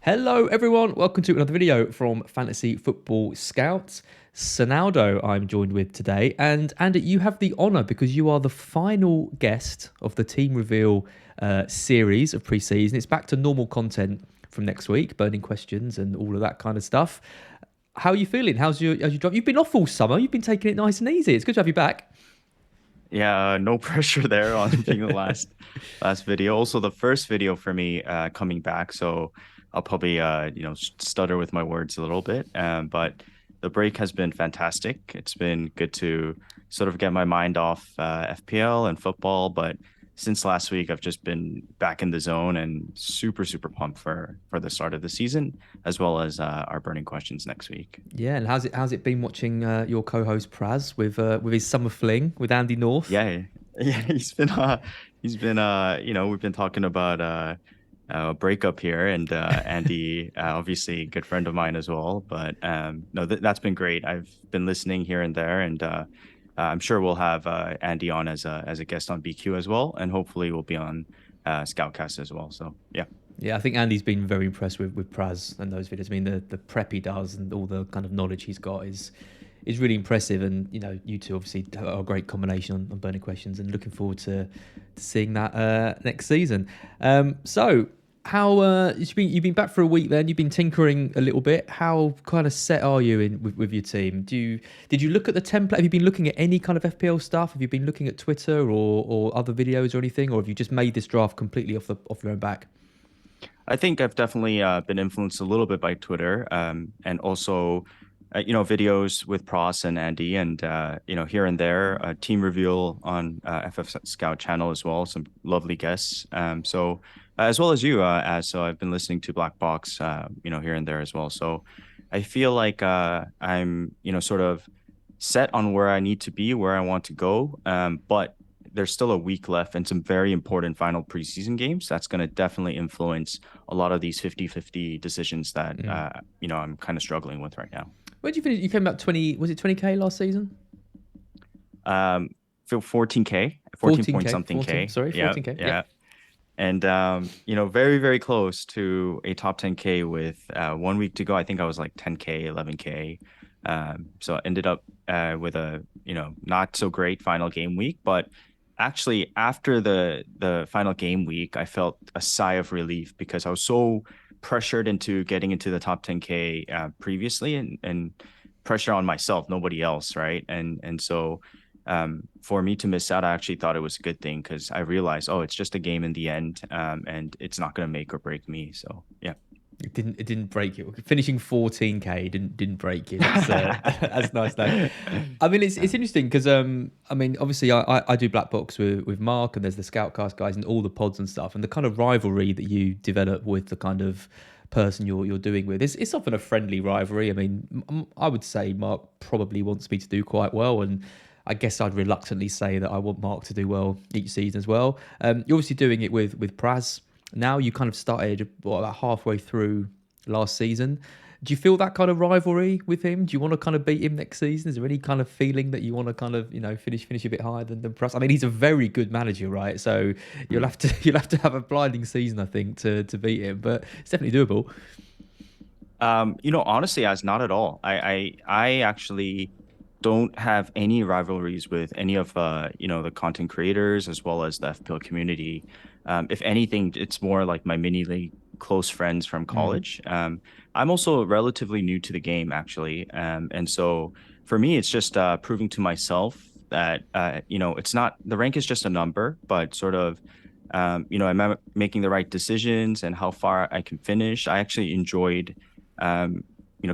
Hello, everyone. Welcome to another video from Fantasy Football Scouts. Sonaldo, I'm joined with today. And Andy, you have the honour because you are the final guest of the Team Reveal series of pre-season. It's back to normal content from next week, burning questions and all of that kind of stuff. How are you feeling? How's your drive? You've been off all summer. You've been taking it nice and easy. It's good to have you back. Yeah, no pressure there on being the last video. Also, the first video for me coming back, so I'll probably stutter with my words a little bit. But the break has been fantastic. It's been good to sort of get my mind off FPL and football, but since last week, I've just been back in the zone and super pumped for the start of the season, as well as our burning questions next week. Yeah, and how's it been watching your co-host Praz with his summer fling with Andy North? Yeah, yeah, we've been talking about a breakup here, and Andy, obviously a good friend of mine as well. But no, that's been great. I've been listening here and there, and I'm sure we'll have Andy on as a guest on BQ as well, and hopefully we'll be on Scoutcast as well. So yeah. Yeah, I think Andy's been very impressed with Praz and those videos. I mean, the prep he does and all the kind of knowledge he's got is really impressive. And you two obviously are a great combination on burning questions, and looking forward to seeing that next season. So how you've been back for a week? Then you've been tinkering a little bit. How kind of set are you in with your team? Did you look at the template? Have you been looking at any kind of FPL stuff? Have you been looking at Twitter or other videos or anything, or have you just made this draft completely off your own back? I think I've definitely been influenced a little bit by Twitter, and also, videos with Pros and Andy, and here and there, a team reveal on FF Scout channel as well. Some lovely guests. So as well as you, so I've been listening to Black Box, here and there as well. So I feel like I'm, sort of set on where I need to be, where I want to go. But there's still a week left and some very important final preseason games that's going to definitely influence a lot of these 50-50 decisions that I'm kind of struggling with right now. Where did you finish? You came about 20. Was it 20k last season? Feel 14K, 14 point 14k. something 14. K. Sorry, Yeah, 14k. yeah. Yep. And very close to a top 10K with 1 week to go. I think I was like 10K, 11K. So I ended up with a not so great final game week, but actually after the final game week, I felt a sigh of relief because I was so pressured into getting into the top 10K previously, and pressure on myself, nobody else, right? And so for me to miss out, I actually thought it was a good thing because I realized, oh, it's just a game in the end, and it's not going to make or break me. So yeah. It didn't break you. Finishing 14k didn't break you. That's nice though. I mean, it's interesting because I mean, obviously I do Black Box with Mark, and there's the Scoutcast guys and all the pods and stuff, and the kind of rivalry that you develop with the kind of person you're doing with, it's often a friendly rivalry. I mean, I would say Mark probably wants me to do quite well, and I guess I'd reluctantly say that I want Mark to do well each season as well. You're obviously doing it with Praz. Now you kind of started about halfway through last season. Do you feel that kind of rivalry with him? Do you want to kind of beat him next season? Is there any kind of feeling that you want to kind of finish a bit higher than Praz? I mean, he's a very good manager, right? So you'll have to have a blinding season, I think, to beat him. But it's definitely doable. Honestly, as not at all. I actually don't have any rivalries with any of the content creators as well as the FPL community. If anything, it's more like my mini league close friends from Mm. college. I'm also relatively new to the game actually, and so for me, it's just proving to myself that it's not, the rank is just a number, but sort of am I making the right decisions and how far I can finish. I actually enjoyed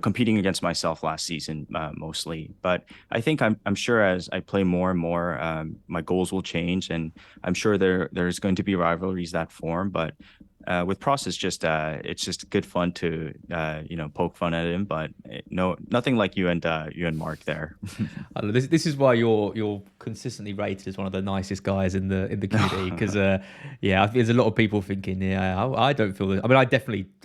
competing against myself last season mostly. But I think I'm sure as I play more and more, my goals will change, and I'm sure there's going to be rivalries that form. But with Pross, it's just good fun to poke fun at him. But no, nothing like you and Mark there. I don't know, this is why you're consistently rated as one of the nicest guys in the community because yeah, I think there's a lot of people thinking, yeah, I don't feel I mean,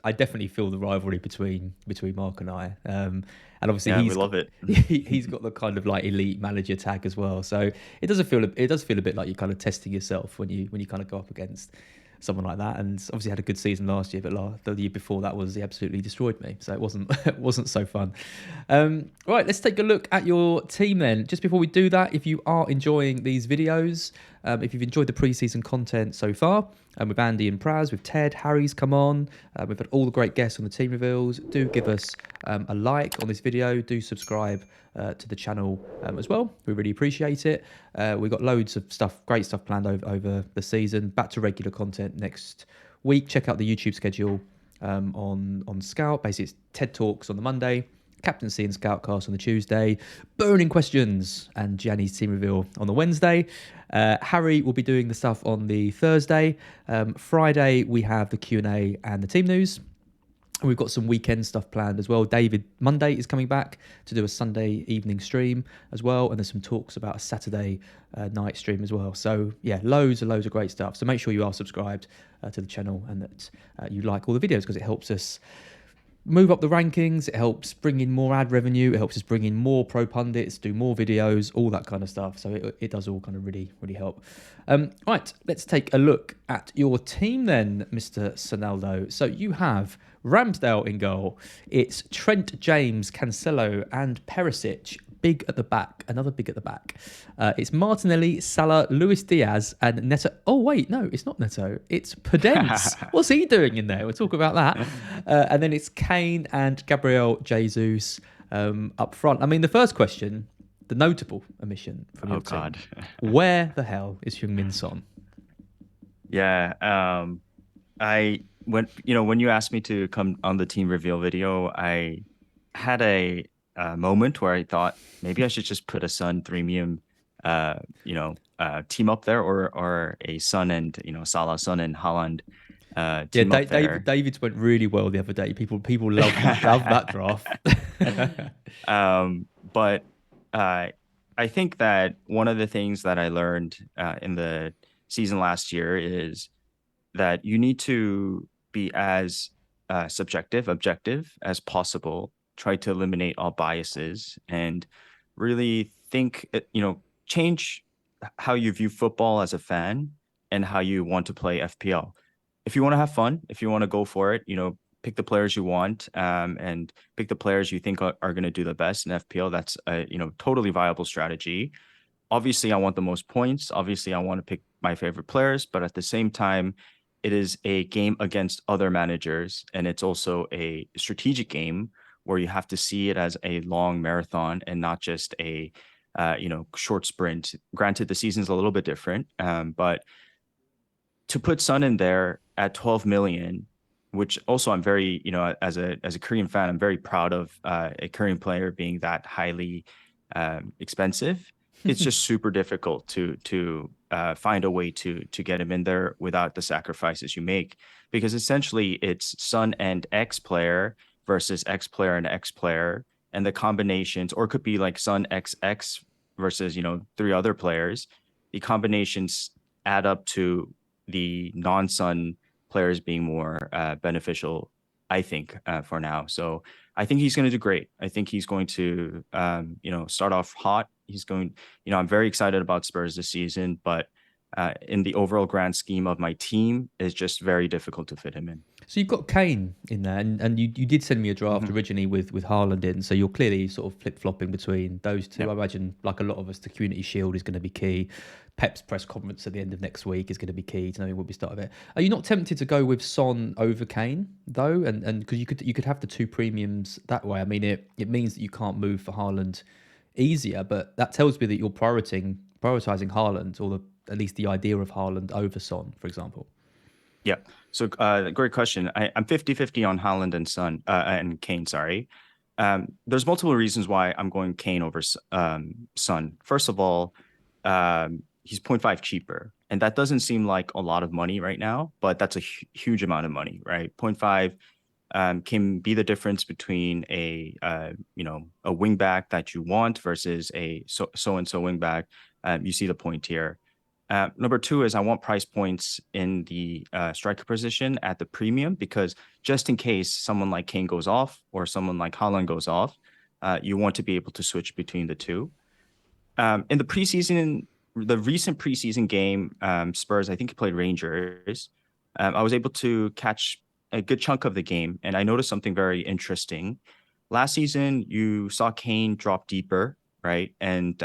I definitely feel the rivalry between Mark and I, and obviously Yeah, we love it. he's got the kind of like elite manager tag as well, so it does feel a bit like you're kind of testing yourself when you kind of go up against someone like that. And obviously had a good season last year, but the year before that was he absolutely destroyed me. So it wasn't it wasn't so fun. Right, let's take a look at your team then. Just before we do that, if you are enjoying these videos, if you've enjoyed the pre-season content so far, with Andy and Praz, with Ted, Harry's come on, we've had all the great guests on the team reveals. Do give us a like on this video. Do subscribe to the channel as well. We really appreciate it. We've got loads of stuff, great stuff planned over the season. Back to regular content next week. Check out the YouTube schedule on Scout. Basically, it's TED Talks on the Monday, Captaincy and Scoutcast on the Tuesday, burning questions and Gianni's team reveal on the Wednesday. Harry will be doing the stuff on the Thursday. Friday we have the Q&A and the team news. We've got some weekend stuff planned as well. David Monday is coming back to do a Sunday evening stream as well, and there's some talks about a Saturday night stream as well. So yeah, loads and loads of great stuff. So make sure you are subscribed to the channel and that you like all the videos, because it helps us move up the rankings. It helps bring in more ad revenue. It helps us bring in more pro pundits, do more videos, all that kind of stuff. So it does all kind of really help. Right, let's take a look at your team then, Mr. Sonaldo. So you have Ramsdale in goal. It's Trent, James, Cancelo and Perisic. Big at the back, another big at the back. It's Martinelli, Salah, Luis Diaz, and Neto. Oh wait, no, it's not Neto. It's Podence. What's he doing in there? We'll talk about that. And then it's Kane and Gabriel Jesus up front. I mean, the first question, the notable omission from your team. Where the hell is Heung-min Son? Yeah, when you asked me to come on the team reveal video, I had a moment where I thought maybe I should just put a Son premium, team up there, or a Son and Salah, Son and Haaland team up there. David's went really well the other day. People love that draft. But I think that one of the things that I learned in the season last year is that you need to be as objective as possible. Try to eliminate all biases and really think, change how you view football as a fan and how you want to play FPL. If you want to have fun, if you want to go for it, pick the players you want, and pick the players you think are going to do the best in FPL. That's a totally viable strategy. Obviously, I want the most points. Obviously, I want to pick my favorite players, but at the same time, it is a game against other managers, and it's also a strategic game where you have to see it as a long marathon and not just a short sprint. Granted, the season's a little bit different, but to put Son in there at 12 million, which also I'm very, as a Korean fan, I'm very proud of a Korean player being that highly expensive. It's just super difficult to find a way to get him in there without the sacrifices you make, because essentially it's Son and X player versus X player and X player, and the combinations, or it could be like Son XX versus three other players. The combinations add up to the non-Son players being more beneficial, I think, for now. So I think he's going to do great. I think he's going to start off hot. He's going, I'm very excited about Spurs this season, but in the overall grand scheme of my team, it's just very difficult to fit him in. So you've got Kane in there, and you did send me a draft originally with Haaland in, so you're clearly sort of flip-flopping between those two. Yep. I imagine, like a lot of us, the Community Shield is going to be key. Pep's press conference at the end of next week is going to be key to knowing what we start of it. Are you not tempted to go with Son over Kane, though? And because you could have the two premiums that way. I mean, it means that you can't move for Haaland easier, but that tells me that you're prioritizing Haaland, or at least the idea of Haaland over Son, for example. Yeah. So great question. I'm 50-50 on Haaland and Son and Kane. Sorry. There's multiple reasons why I'm going Kane over Son. First of all, he's 0.5 cheaper, and that doesn't seem like a lot of money right now, but that's a huge amount of money, right? 0.5 can be the difference between a wing back that you want versus a so-and-so wing back. You see the point here. Number two is I want price points in the striker position at the premium, because just in case someone like Kane goes off or someone like Haaland goes off, you want to be able to switch between the two. In the recent preseason game, Spurs, I think he played Rangers. I was able to catch a good chunk of the game, and I noticed something very interesting. Last season, you saw Kane drop deeper, right? And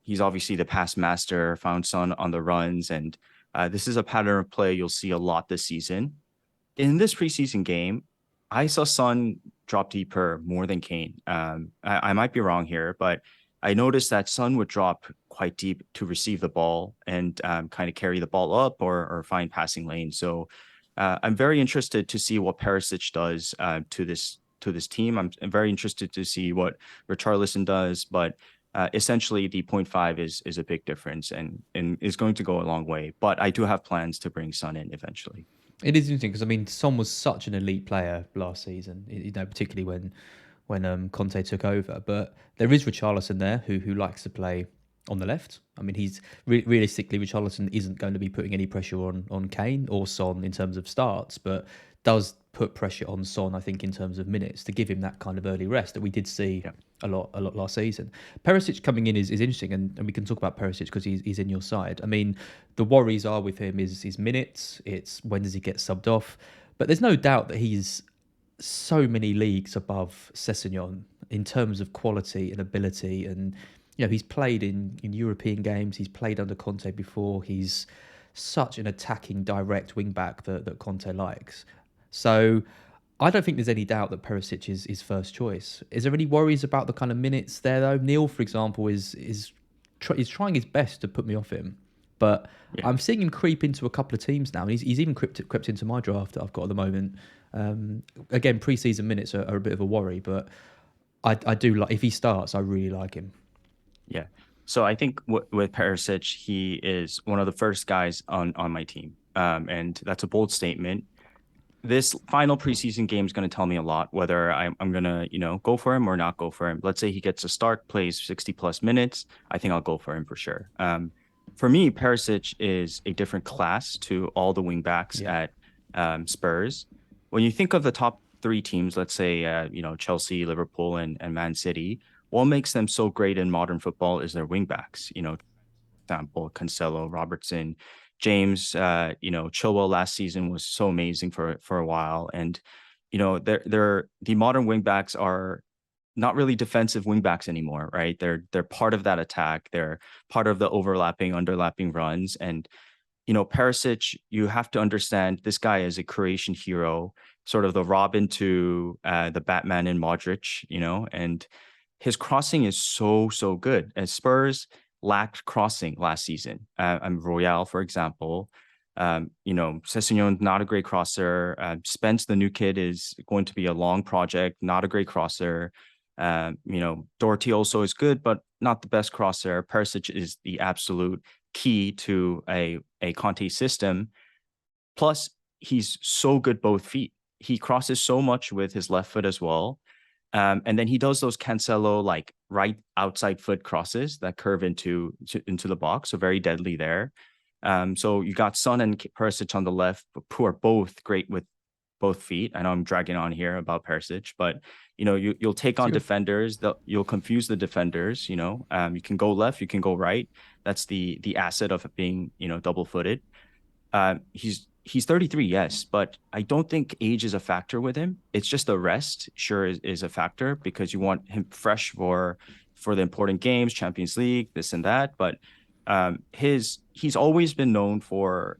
he's obviously the pass master, found Son on the runs, and this is a pattern of play you'll see a lot this season. In this preseason game, I saw Son drop deeper more than Kane. I might be wrong here, but I noticed that Son would drop quite deep to receive the ball and kind of carry the ball up or find passing lanes. So I'm very interested to see what Perisic does to this team. I'm very interested to see what Richarlison does, but essentially the point 0.5 is a big difference and is going to go a long way. But I do have plans to bring Son in eventually. It is interesting because I mean, Son was such an elite player last season. Particularly when Conte took over. But there is Richarlison there who likes to play on the left. I mean, he's realistically Richarlison isn't going to be putting any pressure on Kane or Son in terms of starts, but does put pressure on Son, I think, in terms of minutes to give him that kind of early rest that we did see Yeah. a lot last season. Perisic coming in is interesting, and we can talk about Perisic because he's in your side. I mean, the worries are with him is his minutes. It's when does he get subbed off? But there's no doubt that he's so many leagues above Sessegnon in terms of quality and ability. And, he's played in European games. He's played under Conte before. He's such an attacking, direct wing back that Conte likes. So I don't think there's any doubt that Perisic is first choice. Is there any worries about the kind of minutes there, though? Neil, for example, is trying his best to put me off him. But Yeah. I'm seeing him creep into a couple of teams now. And he's even crept into my draft that I've got at the moment. Again, preseason minutes are a bit of a worry, but I do like, if he starts, I really like him. Yeah. So I think with Perisic, he is one of the first guys on my team. And that's a bold statement. This final preseason game is going to tell me a lot whether I'm going to, go for him or not go for him. Let's say he gets a start, plays 60 plus minutes. I think I'll go for him for sure. For me, Perisic is a different class to all the wing backs Yeah. at Spurs. When you think of the top three teams, let's say, Chelsea, Liverpool, and Man City, what makes them so great in modern football is their wing backs. Example, Cancelo, Robertson, James. Chilwell last season was so amazing for a while, and they're the modern wingbacks are not really defensive wingbacks anymore, right? They're part of that attack. They're part of the overlapping, underlapping runs, and Perisic, you have to understand this guy is a Croatian hero, sort of the Robin to the Batman in Modric, and his crossing is so good. And Spurs lacked crossing last season. Royale, for example, Sessegnon, not a great crosser. Spence, the new kid, is going to be a long project, not a great crosser. Doherty also is good, but not the best crosser. Perisic is the absolute key to a Conte system. Plus, he's so good both feet. He crosses so much with his left foot as well. And then he does those Cancelo like right outside foot crosses that curve into the box, so very deadly there. So you got Son and Perisic on the left, who are both great with both feet. I know I'm dragging on here about Perisic, but you'll take It's on good. defenders. You'll confuse the defenders. You can go left, you can go right. That's the asset of being double footed. He's 33, yes, but I don't think age is a factor with him. It's just the rest, sure, is a factor because you want him fresh for the important games, Champions League, this and that. But he's always been known for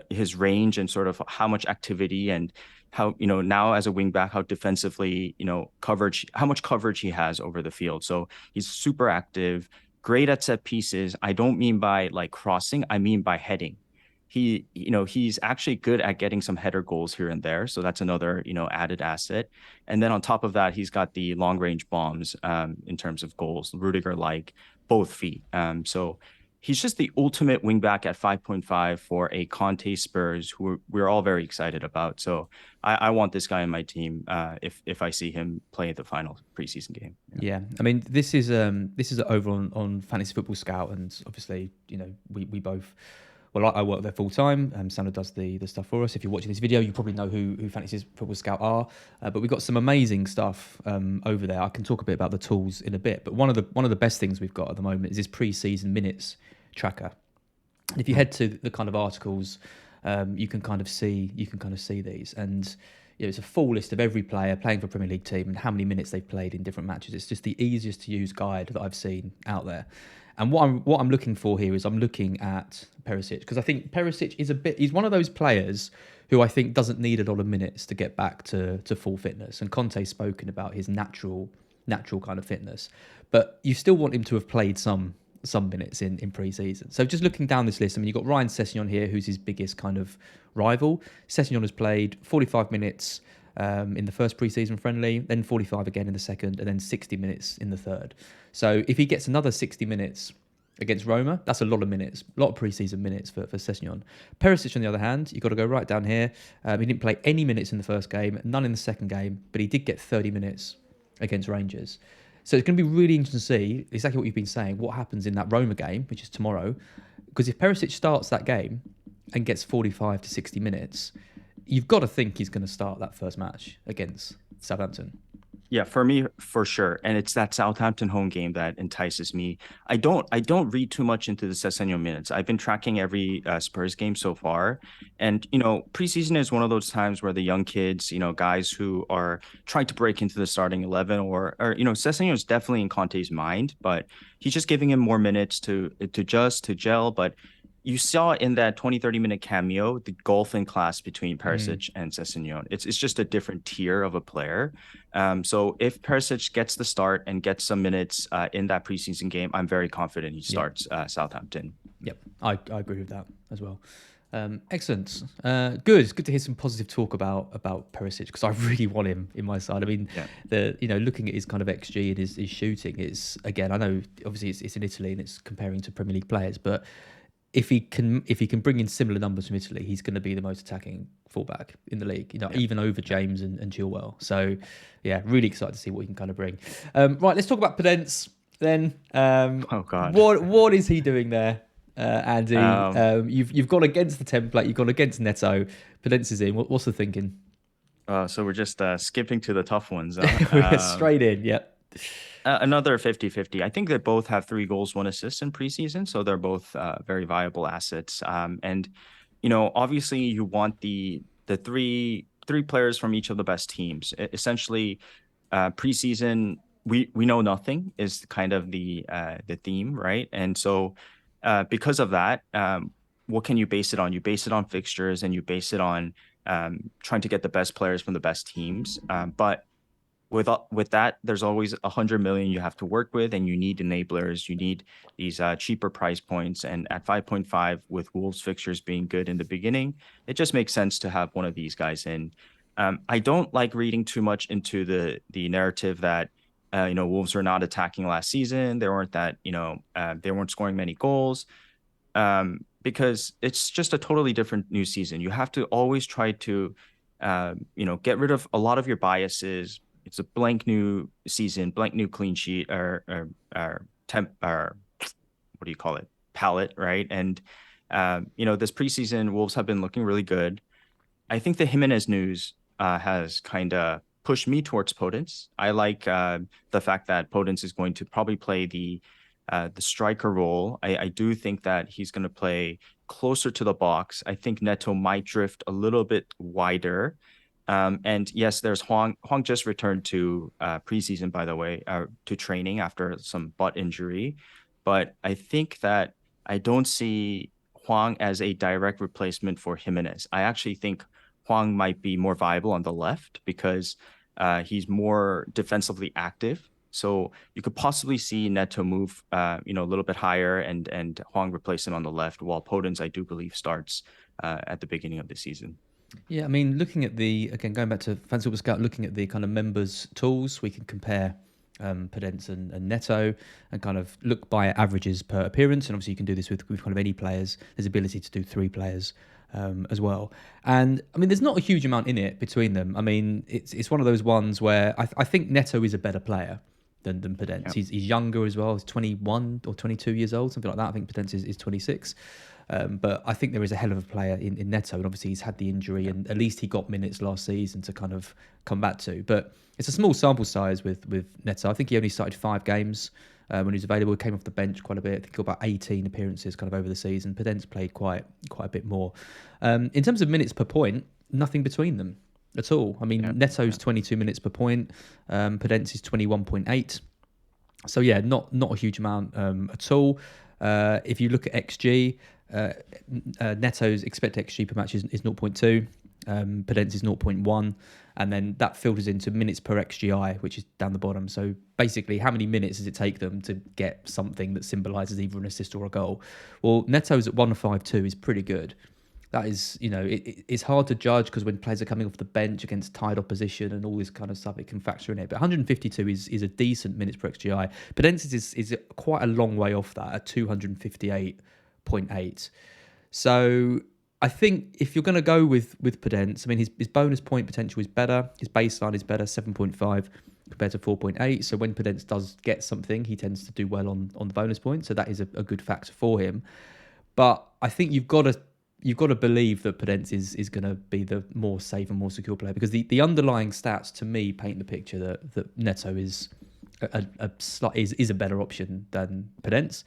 his range and sort of how much activity and how now as a wing back how defensively coverage how much coverage he has over the field. So he's super active, great at set pieces. I don't mean by like crossing, I mean by heading. He's actually good at getting some header goals here and there, so that's another added asset. And then on top of that, he's got the long range bombs in terms of goals, Rudiger like both feet. So he's just the ultimate wingback at 5.5 for a Conte Spurs who we're all very excited about. So I want this guy in my team if I see him play the final preseason game. Yeah. Yeah, I mean, this is over on Fantasy Football Scout, and obviously, we both. Well, I work there full time. Sandra does the stuff for us. If you're watching this video, you probably know who Fantasy Football Scout are. But we've got some amazing stuff over there. I can talk a bit about the tools in a bit. But one of the best things we've got at the moment is this pre-season minutes tracker. And if you head to the kind of articles you can kind of see these. And it's a full list of every player playing for a Premier League team and how many minutes they've played in different matches. It's just the easiest to use guide that I've seen out there. And what I'm looking for here is I'm looking at Perisic, because I think Perisic he's one of those players who I think doesn't need a lot of minutes to get back to full fitness. And Conte's spoken about his natural kind of fitness, but you still want him to have played some minutes in pre-season. So just looking down this list, I mean, you've got Ryan Sessegnon here, who's his biggest kind of rival. Sessegnon has played 45 minutes in the first pre-season friendly, then 45 again in the second, and then 60 minutes in the third. So if he gets another 60 minutes against Roma, that's a lot of minutes, a lot of pre-season minutes for Sessegnon. Perisic, on the other hand, you've got to go right down here. He didn't play any minutes in the first game, none in the second game, but he did get 30 minutes against Rangers. So it's going to be really interesting to see exactly what you've been saying, what happens in that Roma game, which is tomorrow. Because if Perisic starts that game and gets 45 to 60 minutes, you've got to think he's going to start that first match against Southampton. Yeah, for me, for sure. And it's that Southampton home game that entices me. I don't read too much into the Sessegnon minutes. I've been tracking every Spurs game so far. And, preseason is one of those times where the young kids, guys who are trying to break into the starting 11 Sessegnon is definitely in Conte's mind, but he's just giving him more minutes to gel. But you saw in that 20-30 minute cameo the golf in class between Perisic and Sessegnon. It's just a different tier of a player. So if Perisic gets the start and gets some minutes in that preseason game, I'm very confident he starts Southampton. Yep, I agree with that as well. Excellent. Good. It's good to hear some positive talk about Perisic, because I really want him in my side. I mean, looking at his kind of XG and his shooting, it's, again, I know obviously it's in Italy and it's comparing to Premier League players, but if he can bring in similar numbers from Italy, he's going to be the most attacking fullback in the league, even over James and Chilwell. So, yeah, really excited to see what he can kind of bring. Right, let's talk about Podence then. Oh God, what is he doing there, Andy? You've gone against the template. You've gone against Neto. Podence is in. What's the thinking? so we're just skipping to the tough ones. We're straight in. Yep. Another 50-50. I think they both have 3 goals, 1 assist in preseason, so they're both very viable assets. And obviously you want the three players from each of the best teams. Essentially, preseason we know nothing is kind of the theme, right? And so because of that, what can you base it on? You base it on fixtures, and you base it on trying to get the best players from the best teams. But with that, there's always 100 million you have to work with, and you need enablers. You need these cheaper price points. And at 5.5, with Wolves fixtures being good in the beginning, it just makes sense to have one of these guys in. I don't like reading too much into the narrative that Wolves were not attacking last season. They weren't they weren't scoring many goals. Because it's just a totally different new season. You have to always try to get rid of a lot of your biases. It's a blank new season, blank new clean sheet, or what do you call it? Palette, right? And this preseason, Wolves have been looking really good. I think the Jimenez news has kind of pushed me towards Podence. I like the fact that Podence is going to probably play the striker role. I do think that he's going to play closer to the box. I think Neto might drift a little bit wider. And yes, there's Hwang. Hwang just returned to preseason, by the way, to training after some butt injury. But I think that I don't see Hwang as a direct replacement for Jimenez. I actually think Hwang might be more viable on the left because he's more defensively active. So you could possibly see Neto move, a little bit higher, and Hwang replace him on the left, while Podence, I do believe, starts at the beginning of the season. Yeah, I mean, looking at going back to Fantasy Football Scout, looking at the kind of members tools, we can compare Podence and Neto and kind of look by averages per appearance. And obviously you can do this with kind of any players. There's ability to do 3 players as well. And I mean, there's not a huge amount in it between them. I mean, it's one of those ones where I think Neto is a better player. than Podence. Yeah. He's younger as well. He's 21 or 22 years old, something like that. I think Podence is 26. But I think there is a hell of a player in Neto, and obviously he's had the injury, Yeah. and at least he got minutes last season to kind of come back to. But it's a small sample size with Neto. I think he only started 5 games when he was available. He came off the bench quite a bit. I think he got about 18 appearances kind of over the season. Podence played quite a bit more. In terms of minutes per point, nothing between them at all. I Yeah. mean, Neto's Yeah. 22 minutes per point. Podence is 21.8. So yeah, not a huge amount at all. If you look at XG, Neto's expected XG per match is 0.2. Podence is 0.1, and then that filters into minutes per XGI, which is down the bottom. So basically, how many minutes does it take them to get something that symbolises either an assist or a goal? Well, Neto's at 152 is pretty good. That is, it's hard to judge because when players are coming off the bench against tied opposition and all this kind of stuff, it can factor in it. But 152 is a decent minutes per XGI. Podence is quite a long way off that at 258.8. So I think if you're going to go with Podence, I mean, his bonus point potential is better. His baseline is better, 7.5 compared to 4.8. So when Podence does get something, he tends to do well on the bonus point. So that is a good factor for him. But I think you've got to believe that Podence is going to be the more safe and more secure player, because the underlying stats to me paint the picture that Neto is is a better option than Podence.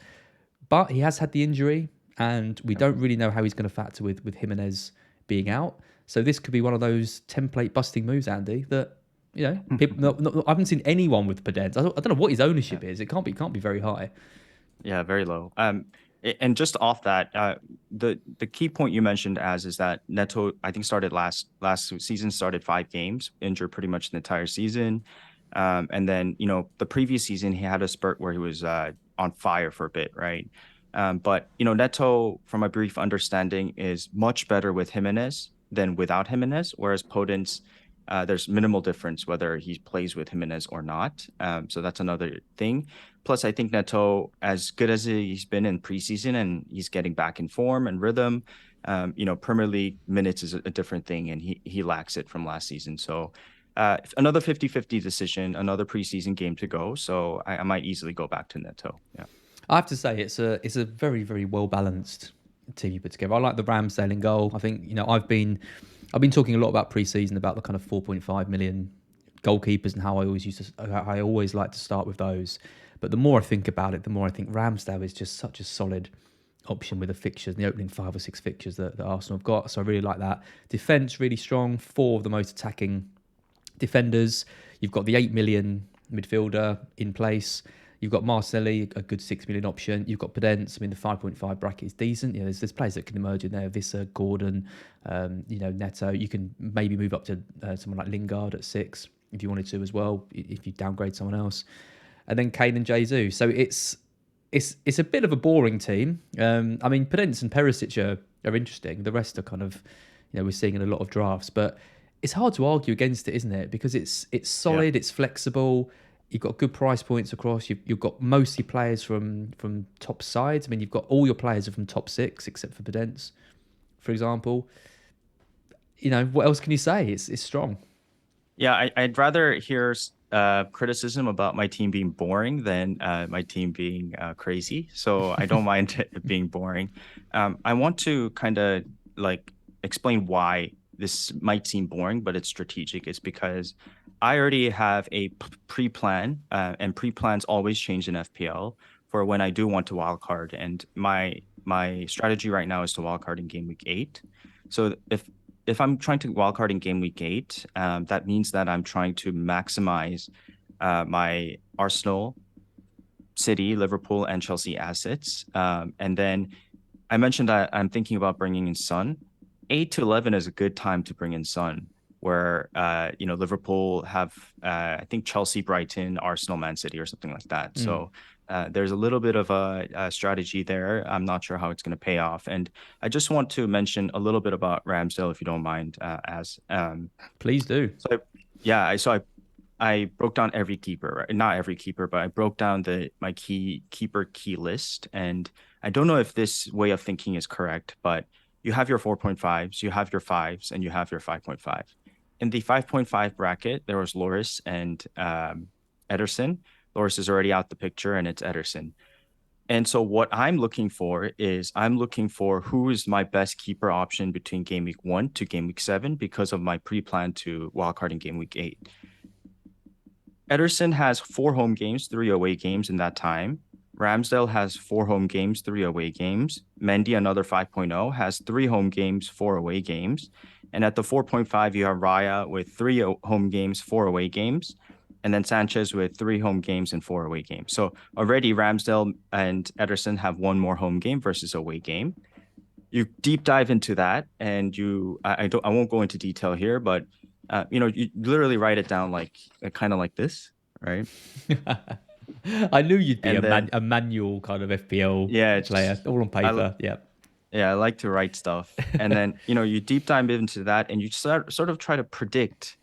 But he has had the injury, and we don't really know how he's going to factor with Jimenez being out. So this could be one of those template busting moves, Andy, that people, I haven't seen anyone with Podence. I don't know what his ownership is. It can't be very high. Yeah, very low. And just off that, the key point you mentioned as is that Neto, I think, started last season, started 5 games, injured pretty much the entire season. And then, the previous season he had a spurt where he was on fire for a bit, right? But Neto, from a brief understanding, is much better with Jimenez than without Jimenez, whereas Podence, there's minimal difference whether he plays with Jimenez or not. So that's another thing. Plus, I think Neto, as good as he's been in preseason and he's getting back in form and rhythm, Premier League minutes is a different thing, and he lacks it from last season. So another 50-50 decision, another preseason game to go. So I might easily go back to Neto. Yeah. I have to say it's a very, very well balanced team you put together. I like the Ramsdale in goal. I think I've been talking a lot about pre-season about the kind of 4.5 million goalkeepers and how I always like to start with those. But the more I think about it, the more I think Ramsdale is just such a solid option with the fixtures, the opening 5 or 6 fixtures that Arsenal have got. So I really like that. Defence really strong. 4 of the most attacking defenders. You've got the 8 million midfielder in place. You've got Marcelli, a good 6 million option. You've got Podence. I mean, the 5.5 bracket is decent. There's players that can emerge in there. Visser, Gordon, Neto. You can maybe move up to someone like Lingard at 6 if you wanted to as well, if you downgrade someone else. And then Kane and Jesus. So it's a bit of a boring team. I mean, Podence and Perisic are interesting. The rest are kind of, we're seeing in a lot of drafts. But it's hard to argue against it, isn't it? Because it's solid, it's flexible. You've got good price points across. You've got mostly players from top sides. I mean, you've got all your players are from top 6 except for Podence, for example. What else can you say? It's strong. Yeah, I'd rather hear criticism about my team being boring than my team being crazy. So I don't mind it being boring. I want to kind of like explain why this might seem boring, but it's strategic. It's because I already have a pre-plan, and pre-plans always change in FPL for when I do want to wildcard. And my strategy right now is to wildcard in game week 8. So if I'm trying to wildcard in game week 8, that means that I'm trying to maximize my Arsenal, City, Liverpool, and Chelsea assets. And then I mentioned that I'm thinking about bringing in Son. 8 to 11 is a good time to bring in Son, where Liverpool have I think Chelsea, Brighton, Arsenal, Man City, or something like that. So there's a little bit of a strategy there. I'm not sure how it's going to pay off, and I just want to mention a little bit about Ramsdale, if you don't mind. Please do. I broke down every keeper, right? Not every keeper, but I broke down my key list, and I don't know if this way of thinking is correct, but you have your 4.5s, you have your 5s, and you have your 5.5. In the 5.5 bracket, there was Loris and Ederson. Loris is already out the picture, and it's Ederson. And so what I'm looking for who is my best keeper option between game week 1 to game week 7 because of my pre-plan to wildcard in game week 8. Ederson has 4 home games, 3 away games in that time. Ramsdale has 4 home games, 3 away games. Mendy, another 5.0, has 3 home games, 4 away games. And at the 4.5, you have Raya with 3 home games, 4 away games. And then Sanchez with 3 home games and 4 away games. So already Ramsdale and Ederson have one more home game versus away game. You deep dive into that, and I won't go into detail here, but you literally write it down like kind of like this, right? I knew you'd be And then a manual kind of FPL yeah, player, all on I paper. Yeah. yeah, I like to write stuff. And then you deep dive into that, and you sort of try to predict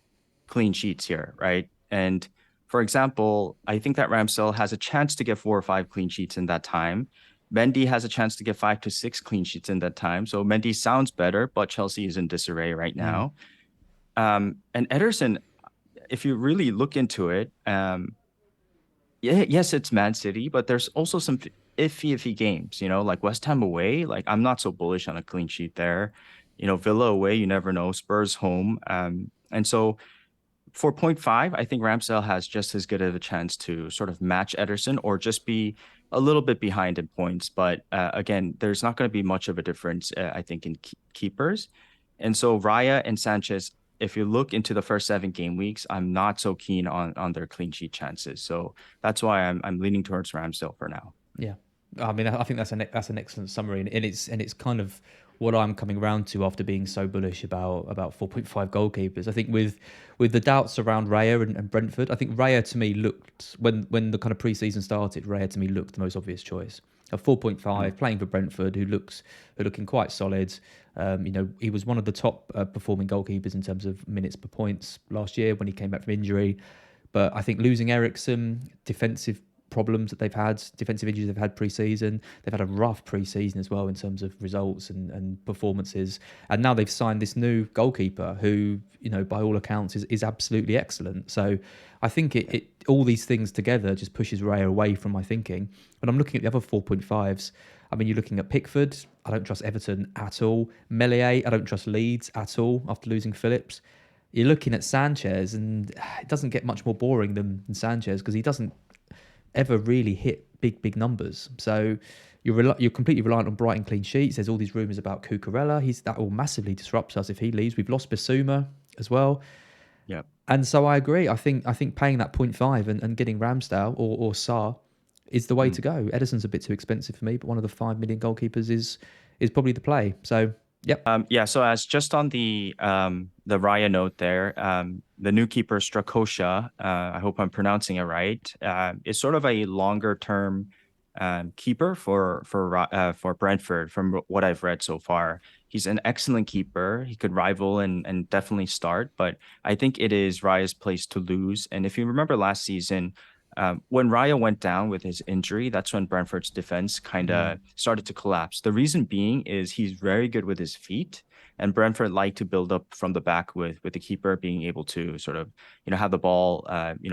clean sheets here, right? And for example, I think that Ramsdale has a chance to get 4 or 5 clean sheets in that time. Mendy has a chance to get 5 to 6 clean sheets in that time. So Mendy sounds better, but Chelsea is in disarray right Mm. now. And Ederson, if you really look into it, yeah, yes, it's Man City, but there's also some iffy games, like West Ham away. Like I'm not so bullish on a clean sheet there. Villa away, you never know. Spurs home. And so for point 0.5, I think Ramsdale has just as good of a chance to sort of match Ederson or just be a little bit behind in points. But again, there's not going to be much of a difference, I think, in keepers. And so Raya and Sanchez, if you look into the first 7 game weeks, I'm not so keen on their clean sheet chances. So that's why I'm leaning towards Ramsdale for now. Yeah, I mean, I think that's an excellent summary, and it's kind of what I'm coming around to after being so bullish about 4.5 goalkeepers. I think with the doubts around Raya and Brentford, I think Raya to me looked when the kind of pre-season started, Raya to me looked the most obvious choice. A 4.5 Mm. playing for Brentford, who are looking quite solid. He was one of the top performing goalkeepers in terms of minutes per points last year when he came back from injury. But I think losing Ericsson, defensive problems that they've had, defensive injuries they've had pre-season. They've had a rough pre-season as well in terms of results and performances. And now they've signed this new goalkeeper who, by all accounts is absolutely excellent. So I think it all these things together just pushes Raya away from my thinking. When I'm looking at the other 4.5s, I mean, you're looking at Pickford. I don't trust Everton at all. Melier, I don't trust Leeds at all after losing Phillips. You're looking at Sanchez, and it doesn't get much more boring than Sanchez because he doesn't ever really hit big numbers. So you're completely reliant on Brighton clean sheets. There's all these rumours about Cucurella. That will massively disrupt us if he leaves. We've lost Bissouma as well. Yeah. And so I agree. I think paying that 0.5 and getting Ramsdale or Sarr is the way to go. Edison's a bit too expensive for me, but one of the 5 million goalkeepers is probably the play. So yep. Yeah, so as just on the Raya note there, the new keeper Strakosha, I hope I'm pronouncing it right, is sort of a longer term keeper for Brentford from what I've read so far. He's an excellent keeper. He could rival and definitely start, but I think it is Raya's place to lose. And if you remember last season, when Raya went down with his injury, that's when Brentford's defense kind of started to collapse. The reason being is he's very good with his feet, and Brentford like to build up from the back with the keeper being able to sort of have the ball,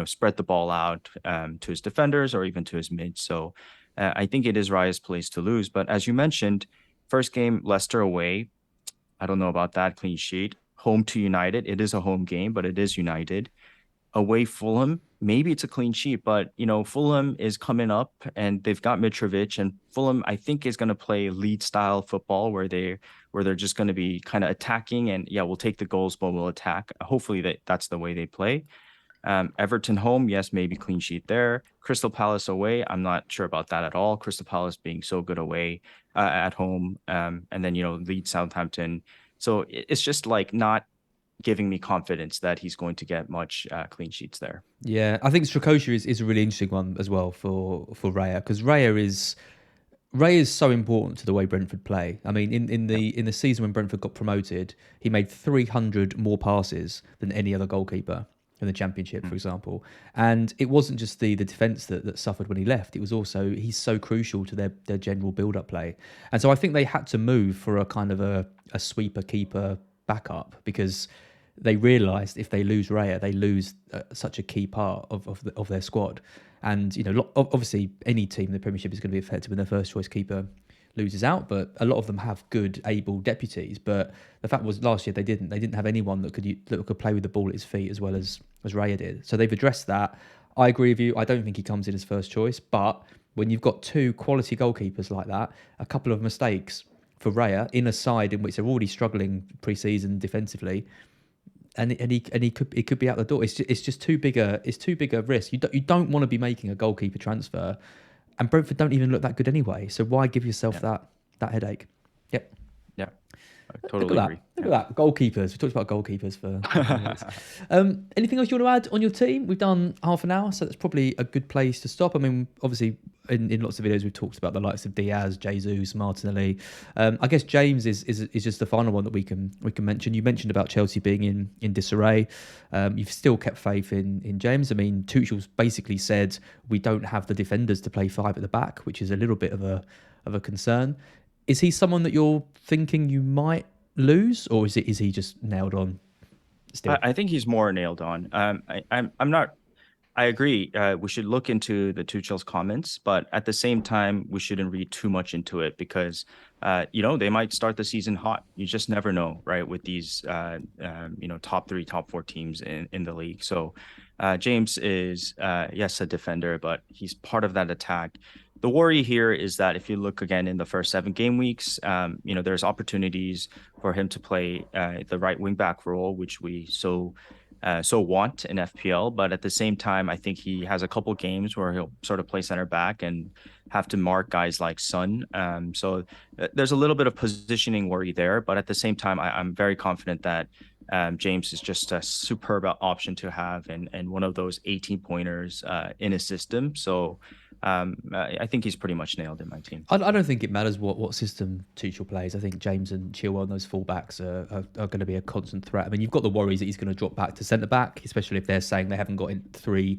spread the ball out to his defenders or even to his mids. So I think it is Raya's place to lose. But as you mentioned, first game Leicester away. I don't know about that clean sheet. Home to United. It is a home game, but it is United. Away Fulham, maybe it's a clean sheet, but Fulham is coming up and they've got Mitrovic, and Fulham I think is going to play lead style football where they're just going to be kind of attacking and yeah, we'll take the goals but we'll attack. Hopefully that's the way they play. Everton home, yes, maybe clean sheet there. Crystal Palace away, I'm not sure about that at all. Crystal Palace being so good away at home, and then Leeds, Southampton. So it's just like not giving me confidence that he's going to get much clean sheets there. Yeah, I think Strakosha is a really interesting one as well for Raya because Ray is so important to the way Brentford play. I mean, in the season when Brentford got promoted, he made 300 more passes than any other goalkeeper in the Championship, for example. And it wasn't just the defence that suffered when he left. It was also he's so crucial to their general build-up play. And so I think they had to move for a kind of a sweeper keeper backup because they realised if they lose Raya, they lose such a key part of their squad. And obviously any team in the Premiership is going to be affected when their first choice keeper loses out, but a lot of them have good, able deputies. But the fact was, last year they didn't have anyone that could play with the ball at his feet as well as Raya did. So they've addressed that. I agree with you. I don't think he comes in as first choice, but when you've got two quality goalkeepers like that, a couple of mistakes for Raya in a side in which they're already struggling pre-season defensively, and he could be out the door. It's just too big a risk. You don't want to be making a goalkeeper transfer, and Brentford don't even look that good anyway. So why give yourself Yeah. that headache? Yep. Yeah. I Look totally at agree. that. Look at that. Goalkeepers. We talked about goalkeepers for 10 minutes. Anything else you want to add on your team? We've done half an hour, so that's probably a good place to stop. I mean, obviously, in lots of videos, we've talked about the likes of Diaz, Jesus, Martinelli. I guess James is just the final one that we can mention. You mentioned about Chelsea being in disarray. You've still kept faith in James. I mean, Tuchel's basically said we don't have the defenders to play five at the back, which is a little bit of a concern. Is he someone that you're thinking you might lose, or is he just nailed on still? I think he's more nailed on. I'm not. I agree. We should look into the Tuchel's comments, but at the same time, we shouldn't read too much into it because, they might start the season hot. You just never know, right? With these, top three, top four teams in the league. So, James is, yes, a defender, but he's part of that attack. The worry here is that if you look again in the first 7 game weeks, there's opportunities for him to play the right wing back role, which we so want in FPL. But at the same time, I think he has a couple games where he'll sort of play center back and have to mark guys like Son. So there's a little bit of positioning worry there. But at the same time, I'm very confident that James is just a superb option to have and one of those 18 pointers in his system. So I think he's pretty much nailed in my team. I don't think it matters what system Tuchel plays. I think James and Chilwell, those fullbacks, are going to be a constant threat. I mean, you've got the worries that he's going to drop back to centre back, especially if they're saying they haven't got in three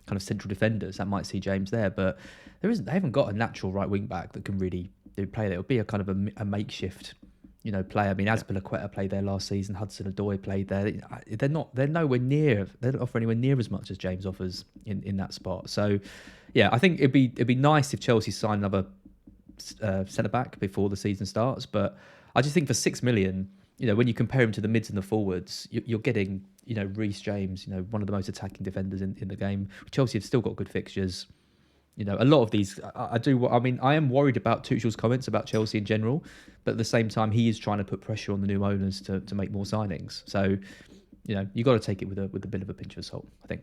kind of central defenders. That might see James there, but they haven't got a natural right wing back that can really do play there. It'll be a kind of a makeshift, player. I mean, Azpilicueta played there last season. Hudson-Odoi played there. They're nowhere near. They don't offer anywhere near as much as James offers in that spot. So, yeah, I think it'd be nice if Chelsea signed another centre back before the season starts. But I just think for 6 million, when you compare him to the mids and the forwards, you're getting Reece James, one of the most attacking defenders in the game. Chelsea have still got good fixtures. A lot of these, I do. I mean, I am worried about Tuchel's comments about Chelsea in general, but at the same time, he is trying to put pressure on the new owners to make more signings. So, you got to take it with a bit of a pinch of salt, I think.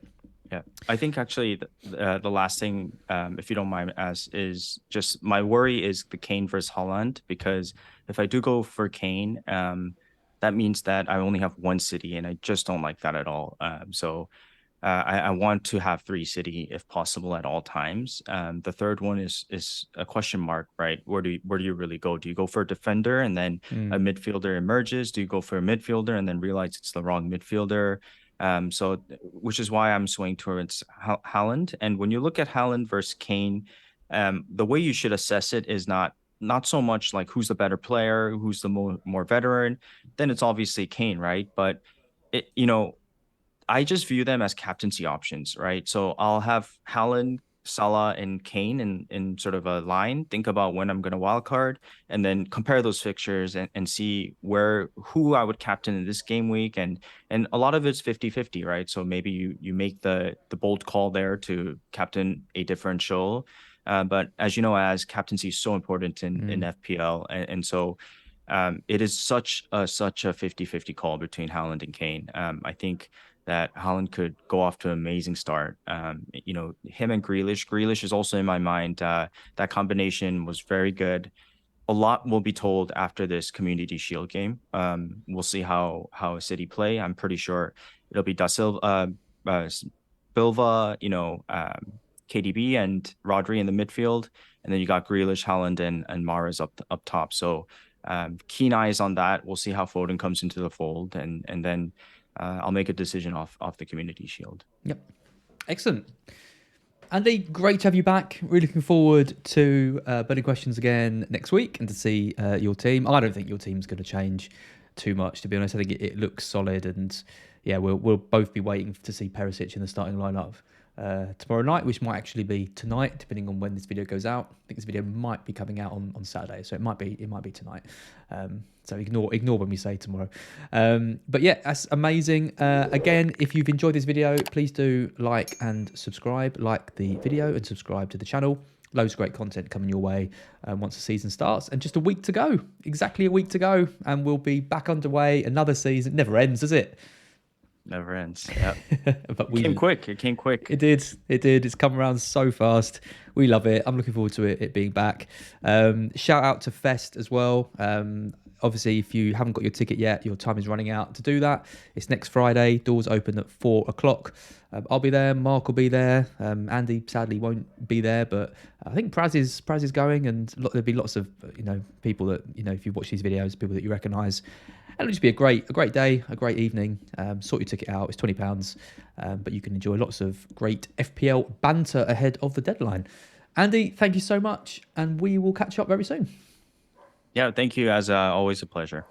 Yeah, I think actually the last thing, if you don't mind, is just my worry is the Kane versus Holland, because if I do go for Kane, that means that I only have one city, and I just don't like that at all. I want to have three city if possible at all times. The third one is a question mark, right? Where do you really go? Do you go for a defender and then a midfielder emerges? Do you go for a midfielder and then realize it's the wrong midfielder? So which is why I'm swaying towards Haaland. And when you look at Haaland versus Kane, the way you should assess it is not so much like who's the better player, who's the more veteran. Then it's obviously Kane, right? But I just view them as captaincy options, right? So I'll have Haaland, Salah, and Kane in sort of a line. Think about when I'm going to wild card, and then compare those fixtures and see who I would captain in this game week. And a lot of it's 50-50, right? So maybe you make the bold call there to captain a differential. But as you know, as captaincy is so important in FPL, and so it is such a 50-50 call between Haaland and Kane. I think that Haaland could go off to an amazing start. Him and Grealish. Grealish is also in my mind. That combination was very good. A lot will be told after this Community Shield game. We'll see how City play. I'm pretty sure it'll be Da Silva, Bilva, KDB and Rodri in the midfield, and then you got Grealish, Haaland, and Mahrez up top. So keen eyes on that. We'll see how Foden comes into the fold, and then I'll make a decision off the Community Shield. Yep, excellent. Andy, great to have you back. Really looking forward to burning questions again next week and to see your team. I don't think your team's going to change too much, to be honest. I think it looks solid, and yeah, we'll both be waiting to see Perisic in the starting lineup tomorrow night, which might actually be tonight, depending on when this video goes out. I think this video might be coming out on Saturday, so it might be tonight. So ignore when we say tomorrow. But yeah, that's amazing. Again, if you've enjoyed this video, please do like and subscribe. Like the video and subscribe to the channel. Loads of great content coming your way once the season starts. And just a week to go. Exactly a week to go. And we'll be back underway. Another season. It never ends, does it? Never ends. Yeah. But It came quick. It came quick. It did. It did. It's come around so fast. We love it. I'm looking forward to it being back. Shout out to Fest as well. Obviously, if you haven't got your ticket yet, your time is running out to do that. It's next Friday. Doors open at 4 o'clock. I'll be there. Mark will be there. Andy sadly won't be there, but I think Praz is going, and there'll be lots of people that if you watch these videos, people that you recognise. And it'll just be a great day, a great evening. Sort your ticket out. It's £20, but you can enjoy lots of great FPL banter ahead of the deadline. Andy, thank you so much, and we will catch up very soon. Yeah, thank you. As always, a pleasure.